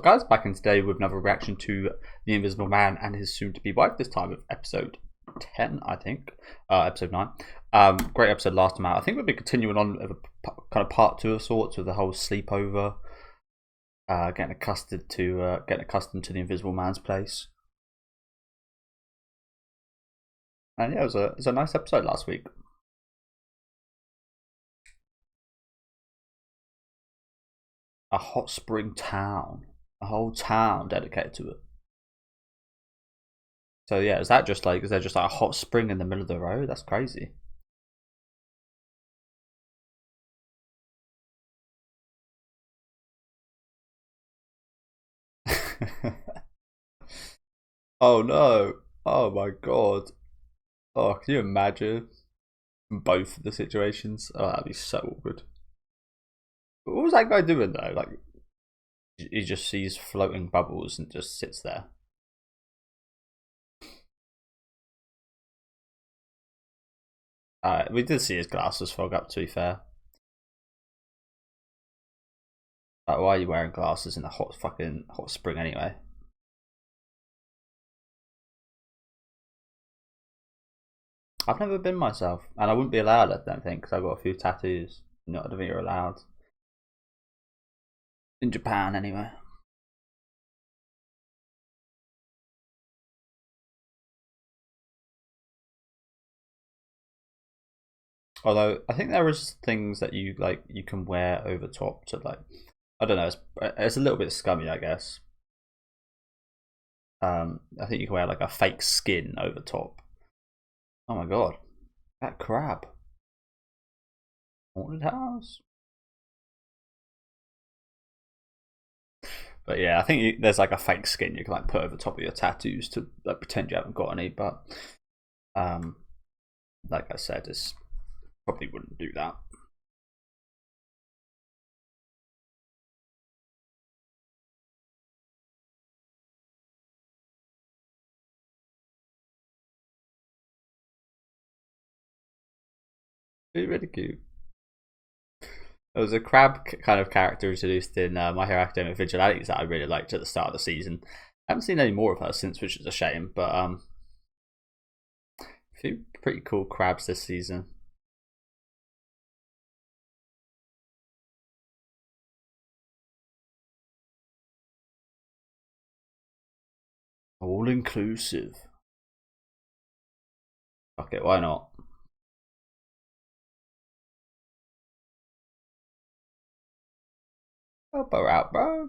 Guys, back in today with another reaction to The Invisible Man and his soon-to-be wife, this time with episode 10, I think, episode 9. Great episode last time out. I think we'll be continuing on with a kind of part 2 of sorts with the whole sleepover, getting accustomed to the Invisible Man's place. And yeah, it was a nice episode last week. A hot spring town. A whole town dedicated to it. So yeah, is there just like a hot spring in the middle of the road? That's crazy. Oh no. Oh my god. Oh, can you imagine both of the situations? Oh, that'd be so awkward. What was that guy doing though? Like, he just sees floating bubbles and just sits there. We did see his glasses fog up, to be fair. Like, why are you wearing glasses in the hot spring anyway? I've never been myself, and I wouldn't be allowed, I don't think, because I've got a few tattoos. No, I don't think you're allowed. In Japan, anyway. Although I think there is things that you can wear over top to like, I don't know, it's a little bit scummy, I guess. I think you can wear like a fake skin over top. Oh my god, that crab. Haunted house. But yeah, I think there's like a fake skin you can like put over top of your tattoos to like pretend you haven't got any. But like I said, it's probably wouldn't do that. It's really cute. There was a crab kind of character introduced in My Hero Academia Vigilantes that I really liked at the start of the season. I haven't seen any more of her since, which is a shame. But a few pretty cool crabs this season. All inclusive. Okay, why not? Help her out, bro.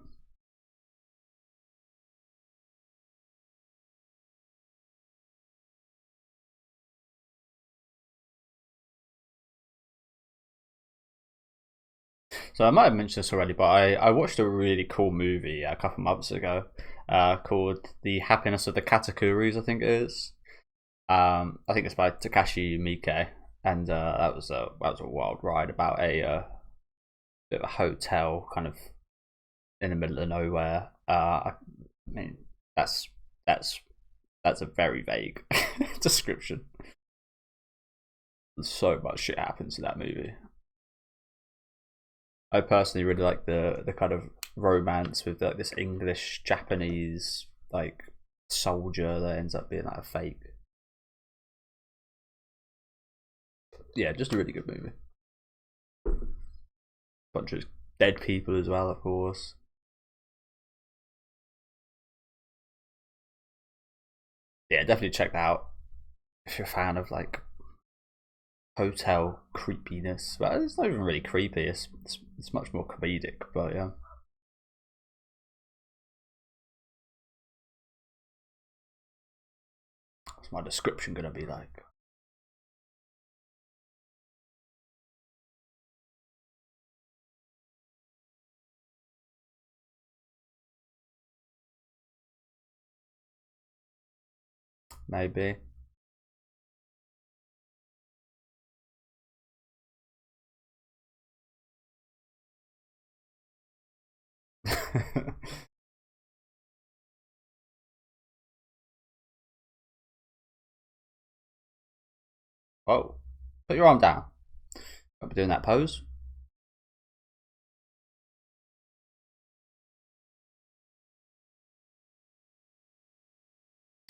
So I might have mentioned this already, but I watched a really cool movie a couple months ago called The Happiness of the Katakuris, I think it is. I think it's by Takashi Miike, and that was a wild ride about a bit of a hotel kind of in the middle of nowhere. I mean, that's that's a very vague description. So much shit happens in that movie. I personally really like the kind of romance with like this English Japanese like soldier that ends up being like a fake. Yeah, just a really good movie. Bunch of dead people as well, of course. Yeah, definitely check that out if you're a fan of like hotel creepiness. Well, it's not even really creepy. It's much more comedic, but yeah. What's my description gonna be like? Maybe. Oh, put your arm down. I'll be doing that pose.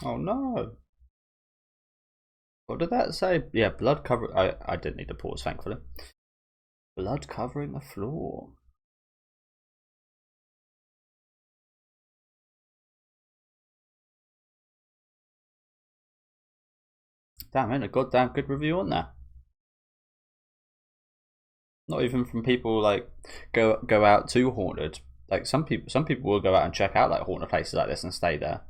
Oh no. What did that say? Yeah, blood cover. I didn't need to pause, thankfully. Blood covering the floor. Damn, man, a goddamn good review on that. Not even from people like go out to haunted. Like some people will go out and check out like haunted places like this and stay there.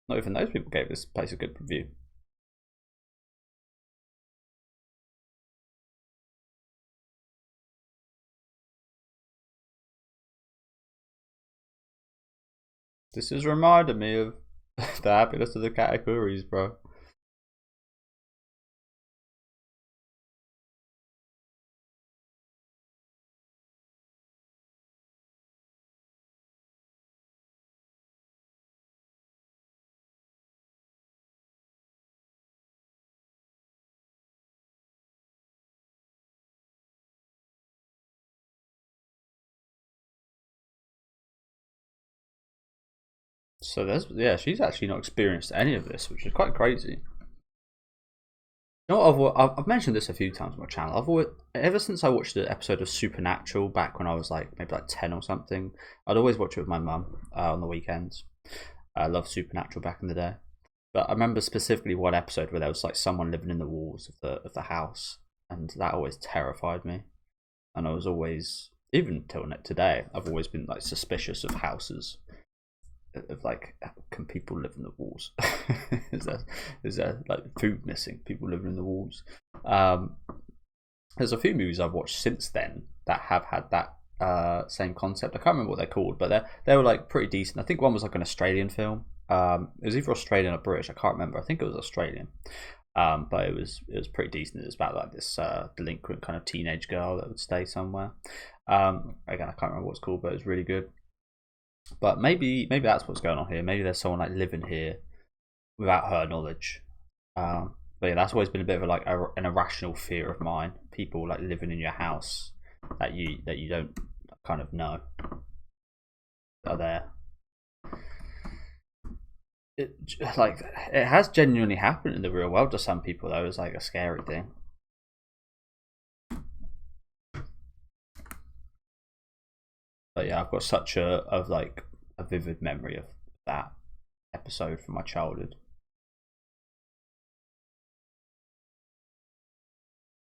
Not even those people gave this place a good review. This has reminded me of the happiness of the Katakuris, bro. So there's yeah, she's actually not experienced any of this, which is quite crazy. You know what, I've mentioned this a few times on my channel. I've always, ever since I watched the episode of Supernatural back when I was like maybe like 10 or something, I'd always watch it with my mum on the weekends. I loved Supernatural back in the day. But I remember specifically one episode where there was like someone living in the walls of the house, and that always terrified me. And I was always, even till today, I've always been like suspicious of houses. Of like, can people live in the walls? is there like food missing? People living in the walls. Um, there's a few movies I've watched since then that have had that same concept. I can't remember what they're called, but they were like pretty decent. I think one was like an Australian film. It was either Australian or British. I can't remember. I think it was Australian. But it was pretty decent. It was about like this delinquent kind of teenage girl that would stay somewhere. Again, I can't remember what it's called, but it was really good. But maybe that's what's going on here. Maybe there's someone like living here without her knowledge. But yeah, that's always been a bit of an irrational fear of mine. People like living in your house that you don't kind of know are there. It like it has genuinely happened in the real world to some people though. It's like a scary thing. But yeah, I've got such a vivid memory of that episode from my childhood.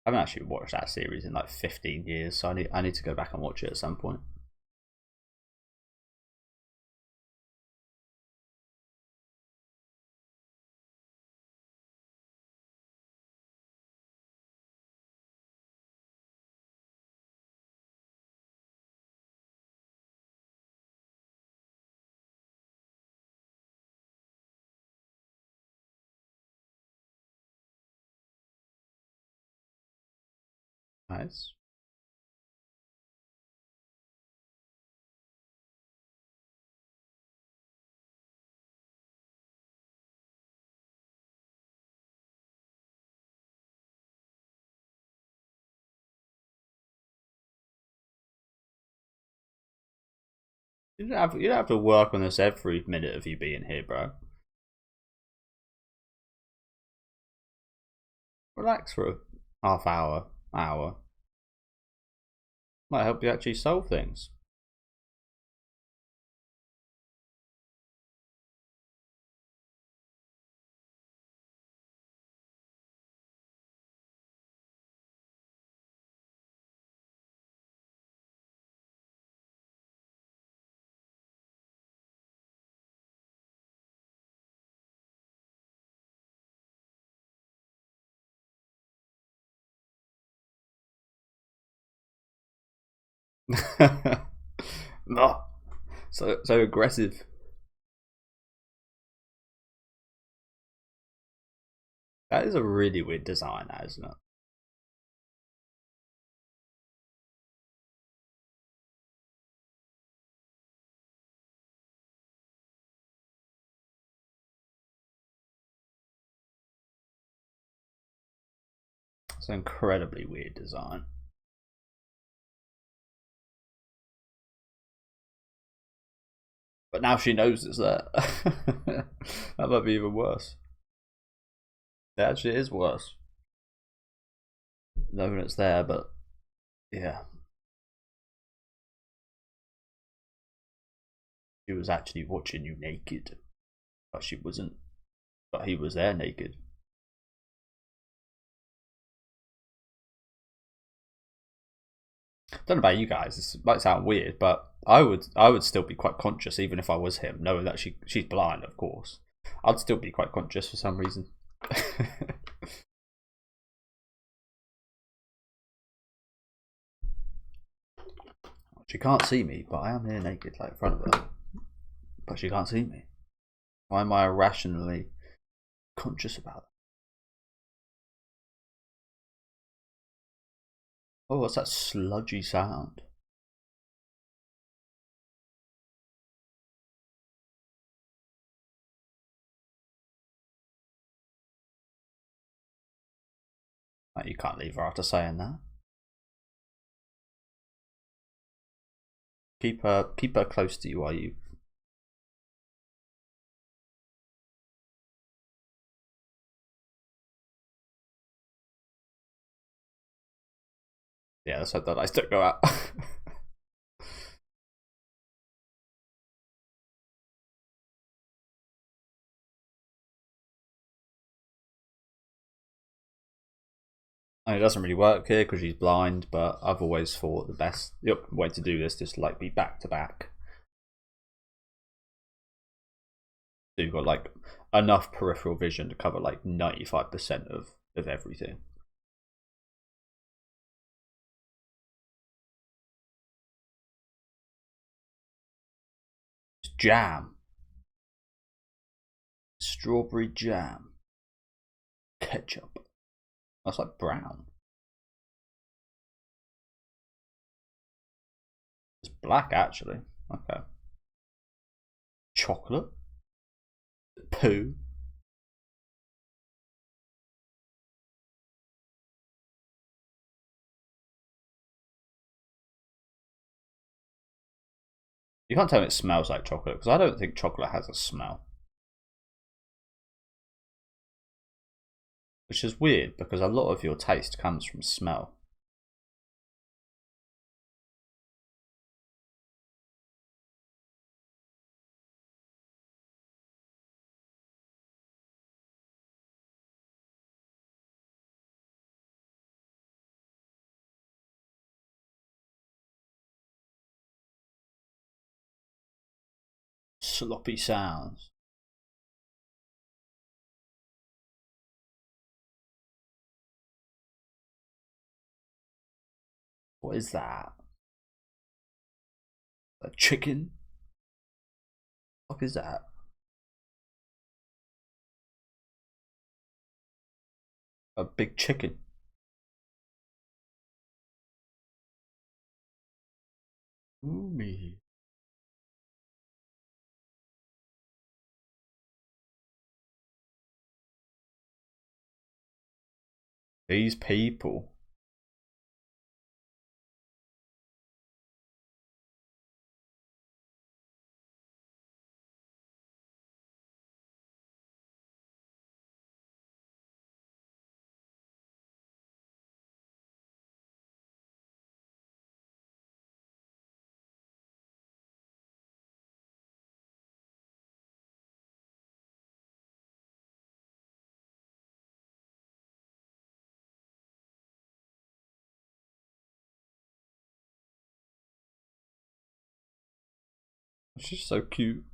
I haven't actually watched that series in like 15 years, so I need to go back and watch it at some point. Nice. You don't have to work on this every minute of you being here, bro. Relax for a half hour. Might help you actually solve things. No, so aggressive. That is a really weird design, that isn't it? It's an incredibly weird design. But now she knows it's there. That might be even worse. It actually is worse. Knowing it's there, but yeah. She was actually watching you naked. But she wasn't. But he was there naked. Don't know about you guys. This might sound weird, but I would still be quite conscious, even if I was him, knowing that she's blind, of course. I'd still be quite conscious for some reason. She can't see me, but I am here naked, like in front of her. But she can't see me. Why am I irrationally conscious about it? Oh, what's that sludgy sound? Like, you can't leave her after saying that. Keep her close to you while you. Yeah, let's hope that lights don't go out. And it doesn't really work here because she's blind, but I've always thought the best way to do this is to like be back to back. So you've got like enough peripheral vision to cover like 95% of everything. It's jam. Strawberry jam. Ketchup. That's like brown. It's black actually. Okay. Chocolate. Poo. You can't tell me it smells like chocolate because I don't think chocolate has a smell. Which is weird because a lot of your taste comes from smell. Sloppy sounds. What is that? A chicken? What is that? A big chicken. Ooh me. These people. She's so cute.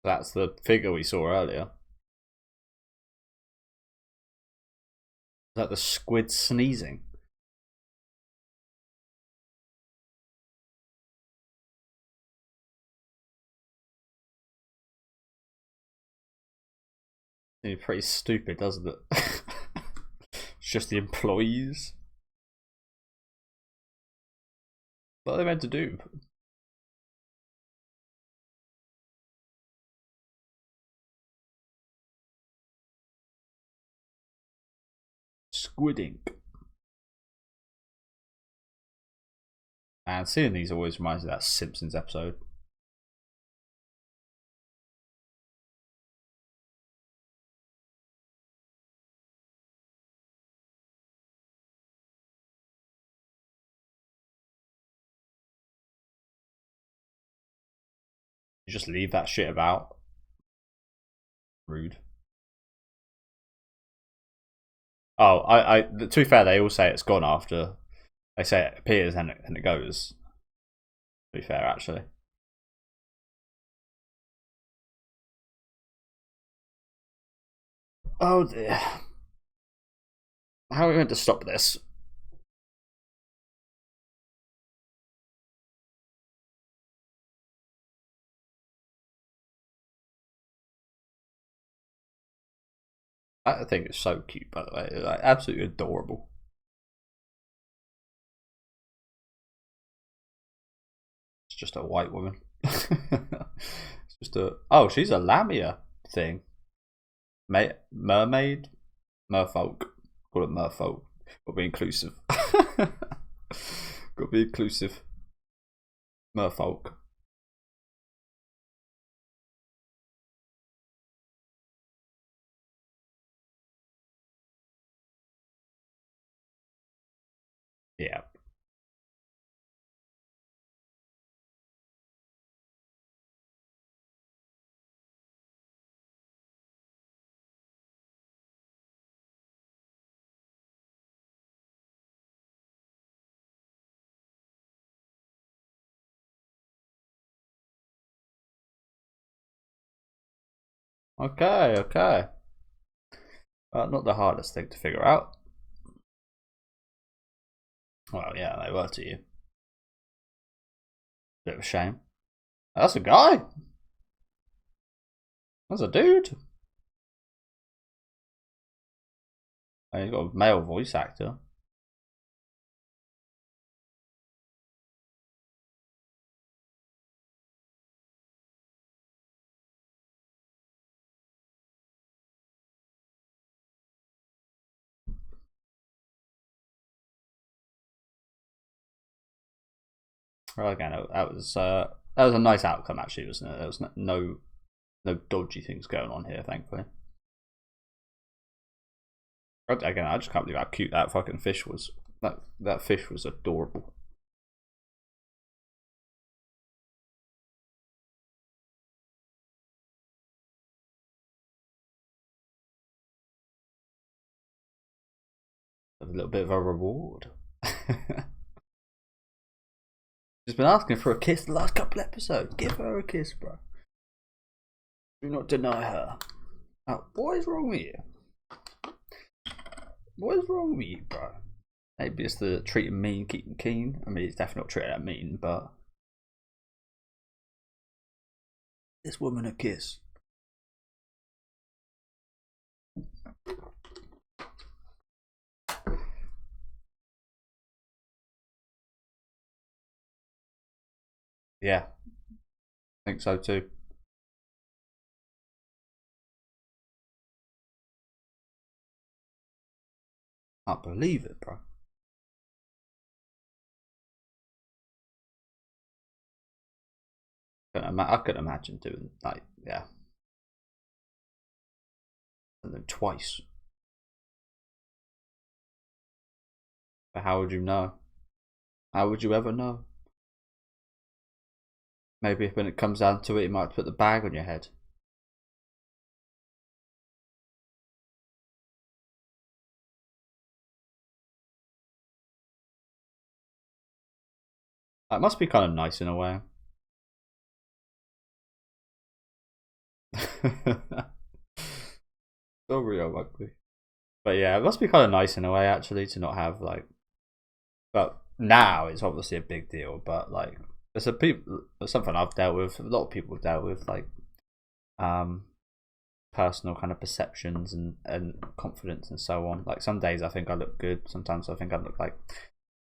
That's the figure we saw earlier. Is that the squid sneezing? Seems pretty stupid, doesn't it? It's just the employees. What are they meant to do? Squid ink. And seeing these always reminds me of that Simpsons episode. You just leave that shit about. Rude. Oh, to be fair, they all say it's gone after. They say it appears and it goes. To be fair, actually. Oh dear. How are we meant to stop this? I think it's so cute, by the way. It's like absolutely adorable. It's just a white woman. It's just a. Oh, she's a lamia thing. Mermaid? Merfolk. Call it merfolk. Gotta be inclusive. Gotta be inclusive. Merfolk. Yeah. Okay, okay. Not the hardest thing to figure out. Well, yeah, they were to you. Bit of a shame. That's a guy. That's a dude. And he's got a male voice actor. Well, again, that was a nice outcome actually, wasn't it? There was no dodgy things going on here, thankfully. Again, I just can't believe how cute that fucking fish was. That fish was adorable. A little bit of a reward. She's been asking for a kiss the last couple episodes. Give her a kiss, bro. Do not deny her. Oh, what is wrong with you? What is wrong with you, bro? Maybe it's the treating mean, keeping keen. I mean, it's definitely not treating that mean, but this woman a kiss. Yeah, I think so too. Can't believe it, bro. I couldn't imagine doing like, yeah, and then twice. But how would you know? How would you ever know? Maybe when it comes down to it, you might put the bag on your head. It must be kind of nice in a way. So real ugly. But yeah, it must be kind of nice in a way actually to not have like. But now it's obviously a big deal. But like, it's something I've dealt with. A lot of people have dealt with. Like, um, personal kind of perceptions and confidence and so on. Like some days I think I look good, sometimes I think I look like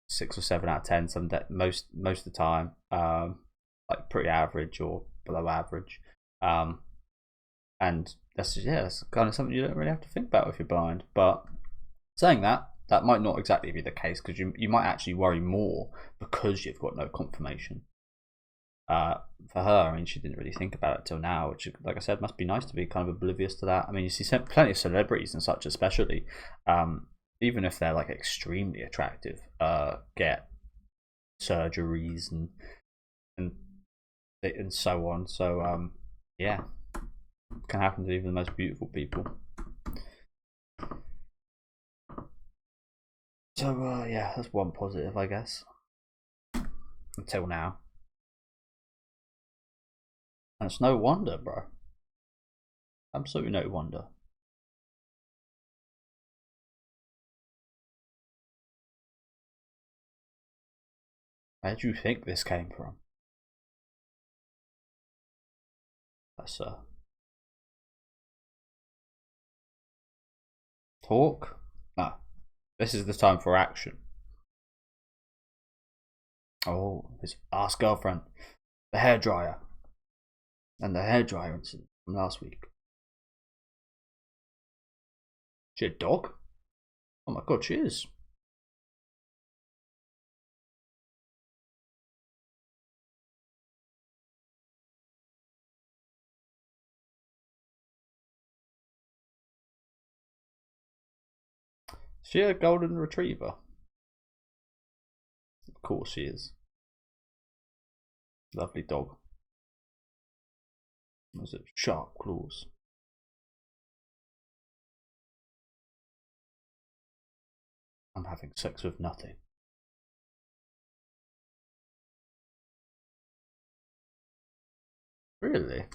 6 or 7 out of 10. Some most of the time, like pretty average or below average. And that's kind of something you don't really have to think about if you're blind. But saying that, that might not exactly be the case, because you might actually worry more because you've got no confirmation. For her, I mean, she didn't really think about it till now, which, like I said, must be nice to be kind of oblivious to that. I mean, you see plenty of celebrities and such, especially, even if they're like extremely attractive, get surgeries and and so on. So yeah, it can happen to even the most beautiful people. So yeah, that's one positive, I guess, until now. And it's no wonder, bro. Absolutely no wonder. Where do you think this came from? That's talk. No, this is the time for action. Oh, his ass girlfriend, the hairdryer, and the hairdryer incident from last week. She a dog? Oh my god, she is. She a golden retriever? Of course she is. Lovely dog. Was it sharp claws? I'm having sex with nothing. Really?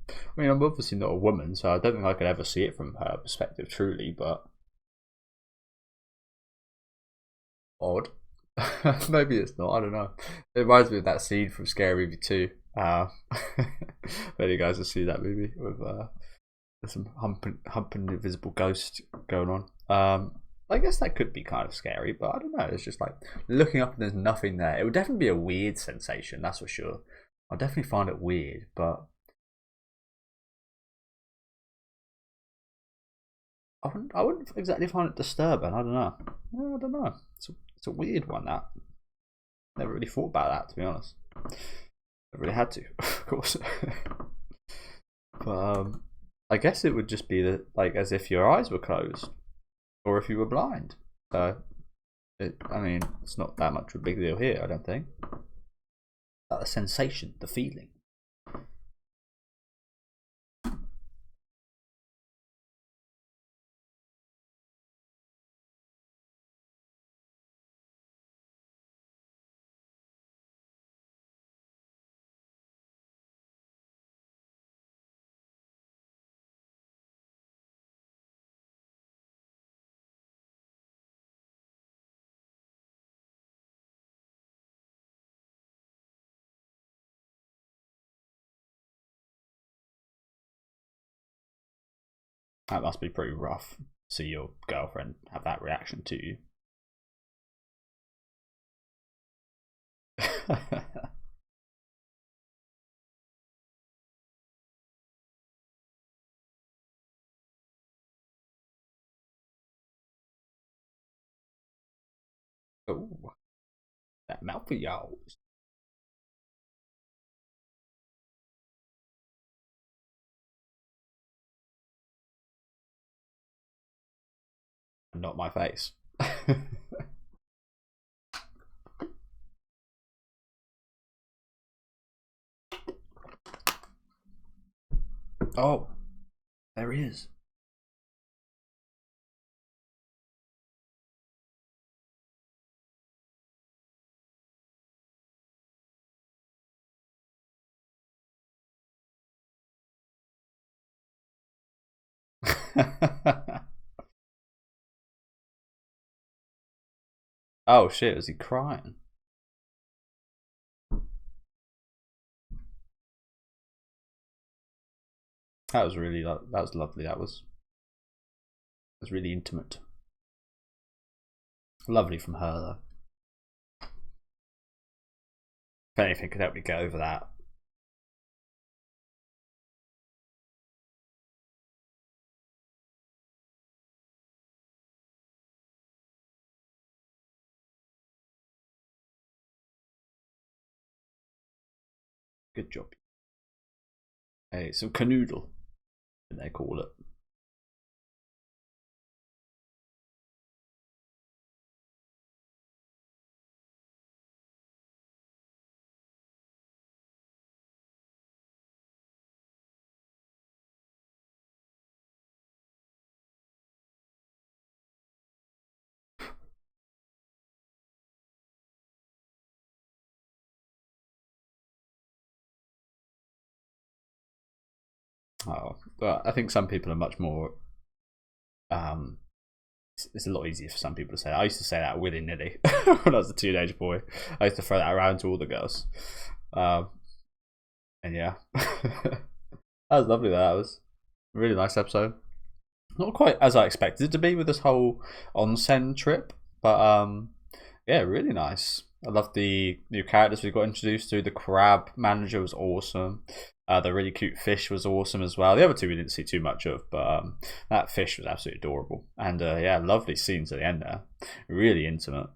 I mean, I'm obviously not a woman, so I don't think I could ever see it from her perspective truly, but odd. Maybe it's not, I don't know. It reminds me of that scene from Scary Movie 2. If you guys have seen that movie with some humping invisible ghost going on. I guess that could be kind of scary, but I don't know. It's just like looking up and there's nothing there. It would definitely be a weird sensation, that's for sure. I'll definitely find it weird, but I wouldn't exactly find it disturbing. I don't know. I don't know. It's a weird one, that. Never really thought about that, to be honest. I really had to, of course. But I guess it would just be that, like, as if your eyes were closed, or if you were blind. So, I mean, it's not that much of a big deal here, I don't think. But the sensation, the feeling. That must be pretty rough. See your girlfriend have that reaction to you. Oh, that mouth of yours. Not my face. Oh, there he is. Oh shit, was he crying? That was really that was lovely. That was really intimate. Lovely from her though. If anything could help me get over that. Good job. Hey, some canoodle, they call it. Oh, but I think some people are much more. It's a lot easier for some people to say that. I used to say that willy nilly when I was a teenage boy. I used to throw that around to all the girls. And yeah, that was lovely. That was a really nice episode. Not quite as I expected it to be with this whole onsen trip, but yeah, really nice. I love the new characters we got introduced to. The crab manager was awesome. The really cute fish was awesome as well. The other two we didn't see too much of, but that fish was absolutely adorable. And yeah, lovely scenes at the end there. Really intimate.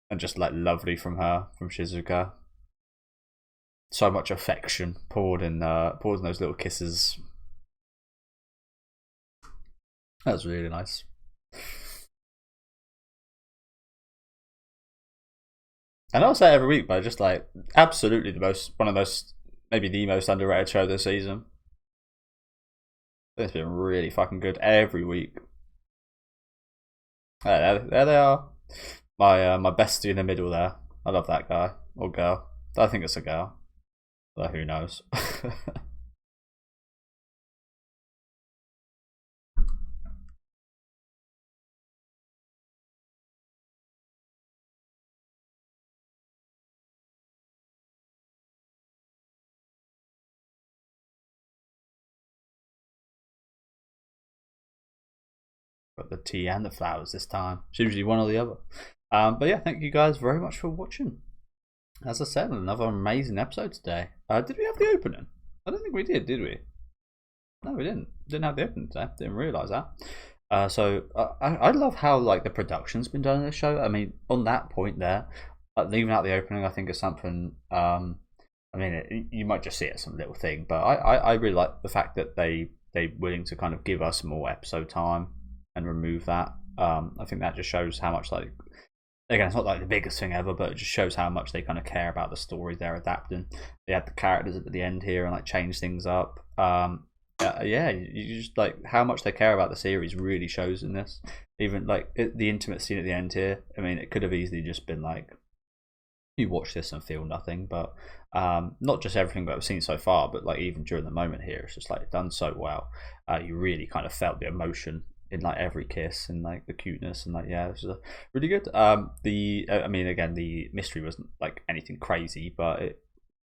And just like lovely from her, from Shizuka. So much affection poured in those little kisses. That was really nice. And I'll say it every week, but just like absolutely one of the most, maybe the most underrated show this season. It's been really fucking good every week. There they are. My bestie in the middle there. I love that guy or girl. I think it's a girl, but who knows. Got the tea and the flowers this time. It's usually one or the other. But yeah, thank you guys very much for watching. As I said, another amazing episode today. Did we have the opening? I don't think we did we? No, we didn't. Didn't have the opening today. Didn't realise that. So I love how like the production's been done in this show. I mean, on that point there, leaving out the opening, I think is something. I mean, you might just see it as some little thing, but I really like the fact that they're willing to kind of give us more episode time and remove that. I think that just shows how much, like, again, it's not like the biggest thing ever, but it just shows how much they kind of care about the story they're adapting. They had the characters at the end here and like change things up. Yeah, you just like how much they care about the series really shows in this. Even like the intimate scene at the end here. I mean, it could have easily just been like you watch this and feel nothing, but not just everything that I've seen so far, but like even during the moment here, it's just like done so well. You really kind of felt the emotion in like every kiss and like the cuteness and like yeah, this is really good. I mean, again, the mystery wasn't like anything crazy, but it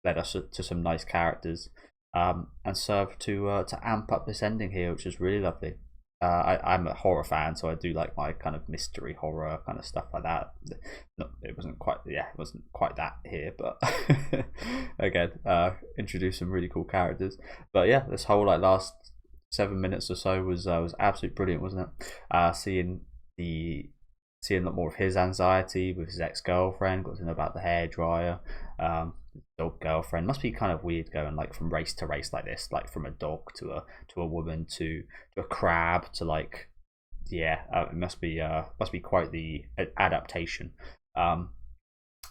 led us to some nice characters and served to amp up this ending here, which is really lovely. I'm a horror fan, so I do like my kind of mystery horror kind of stuff like that. It wasn't quite that here, but again, introduced some really cool characters. But yeah, this whole like last 7 minutes or so was absolutely brilliant, wasn't it? Seeing a lot more of his anxiety with his ex-girlfriend, got to know about the hairdryer, dog girlfriend. Must be kind of weird going like from race to race like this, like from a dog to a woman to a crab to like yeah, it must be quite the adaptation.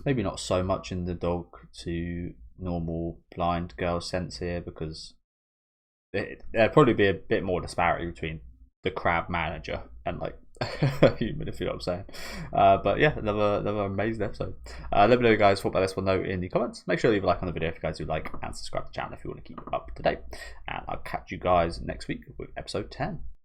Maybe not so much in the dog to normal blind girl sense here, because there'd probably be a bit more disparity between the crab manager and like human, if you know what I'm saying. But yeah, another amazing episode. Let me know, guys, thought about this one though in the comments. Make sure to leave a like on the video if you guys do like, and subscribe to the channel if you want to keep up to date. And I'll catch you guys next week with episode 10.